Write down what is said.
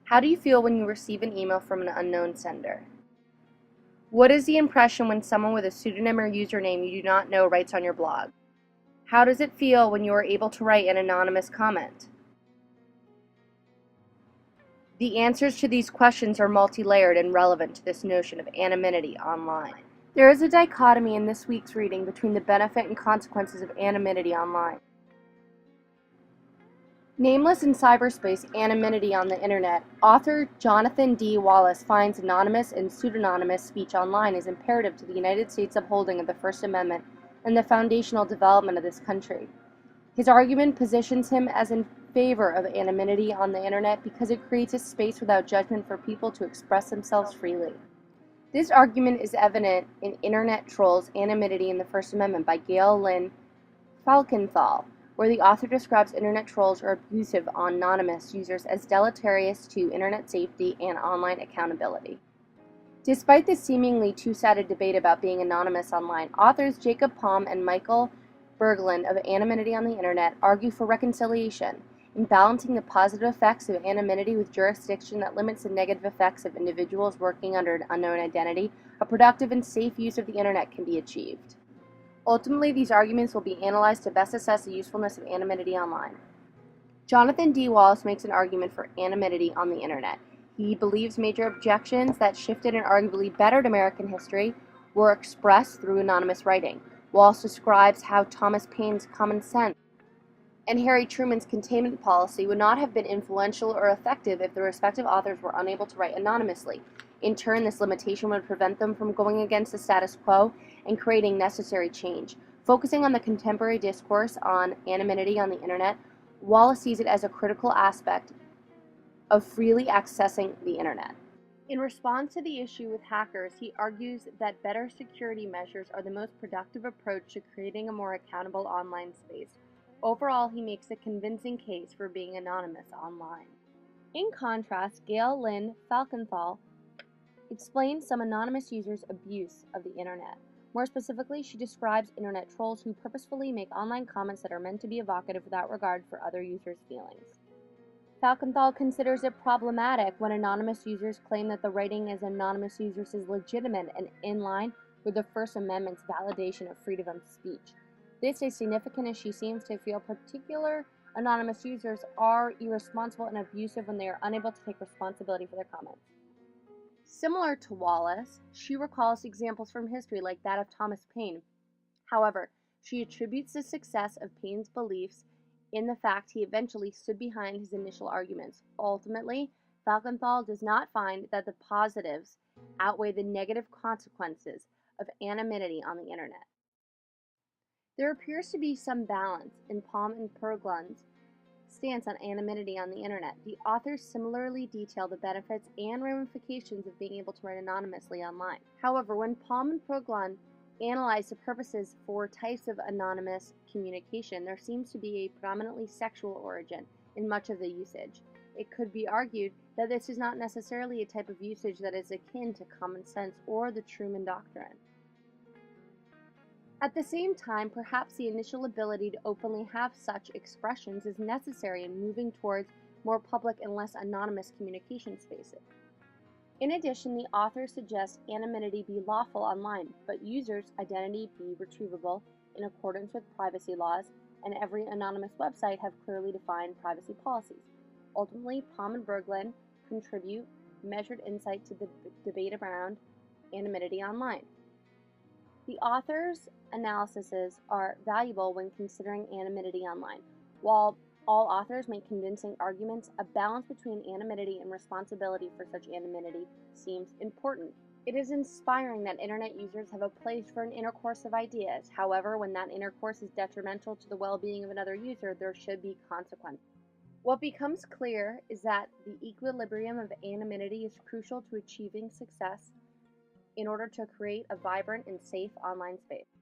How do you feel when you receive an email from an unknown sender? What is the impression when someone with a pseudonym or username you do not know writes on your blog? How does it feel when you are able to write an anonymous comment? The answers to these questions are multi-layered and relevant to this notion of anonymity online. There is a dichotomy in this week's reading between the benefit and consequences of anonymity online. Nameless in cyberspace, anonymity on the internet, author Jonathan D. Wallace finds anonymous and pseudonymous speech online is imperative to the United States upholding of the First Amendment and the foundational development of this country. His argument positions him as in favor of anonymity on the internet because it creates a space without judgment for people to express themselves freely. This argument is evident in Internet Trolls, Anonymity in the First Amendment by Gail Lynn Falkenthal, where the author describes Internet trolls are abusive on anonymous users as deleterious to Internet safety and online accountability. Despite the seemingly two-sided debate about being anonymous online, authors Jacob Palm and Michael Berglund of Anonymity on the Internet argue for reconciliation in balancing the positive effects of anonymity with jurisdiction that limits the negative effects of individuals working under an unknown identity. A productive and safe use of the Internet can be achieved. Ultimately, these arguments will be analyzed to best assess the usefulness of anonymity online. Jonathan D. Wallace makes an argument for anonymity on the Internet. He believes major objections that shifted and arguably bettered American history were expressed through anonymous writing. Wallace describes how Thomas Paine's common sense and Harry Truman's containment policy would not have been influential or effective if the respective authors were unable to write anonymously. In turn, this limitation would prevent them from going against the status quo and creating necessary change. Focusing on the contemporary discourse on anonymity on the Internet, Wallace sees it as a critical aspect of freely accessing the Internet. In response to the issue with hackers, he argues that better security measures are the most productive approach to creating a more accountable online space. Overall, he makes a convincing case for being anonymous online. In contrast, Gail Lynn Falkenthal explains some anonymous users' abuse of the Internet. More specifically, she describes Internet trolls who purposefully make online comments that are meant to be evocative without regard for other users' feelings. Falkenthal considers it problematic when anonymous users claim that the writing as anonymous users is legitimate and in line with the First Amendment's validation of freedom of speech. This is significant as she seems to feel particular anonymous users are irresponsible and abusive when they are unable to take responsibility for their comments. Similar to Wallace, she recalls examples from history like that of Thomas Paine. However, she attributes the success of Paine's beliefs in the fact he eventually stood behind his initial arguments. Ultimately, Falkenthal does not find that the positives outweigh the negative consequences of anonymity on the Internet. There appears to be some balance in Palm and Berglund's stance on anonymity on the Internet. The authors similarly detail the benefits and ramifications of being able to write anonymously online. However, when Palm and Berglund analyze the purposes for types of anonymous communication, there seems to be a predominantly sexual origin in much of the usage. It could be argued that this is not necessarily a type of usage that is akin to common sense or the Truman Doctrine. At the same time, perhaps the initial ability to openly have such expressions is necessary in moving towards more public and less anonymous communication spaces. In addition, the author suggests anonymity be lawful online, but users' identity be retrievable in accordance with privacy laws, and every anonymous website have clearly defined privacy policies. Ultimately, Palm and Berglund contribute measured insight to the debate around anonymity online. The author's analyses are valuable when considering anonymity online. While all authors make convincing arguments, a balance between anonymity and responsibility for such anonymity seems important. It is inspiring that Internet users have a place for an intercourse of ideas. However, when that intercourse is detrimental to the well-being of another user, there should be consequences. What becomes clear is that the equilibrium of anonymity is crucial to achieving success in order to create a vibrant and safe online space.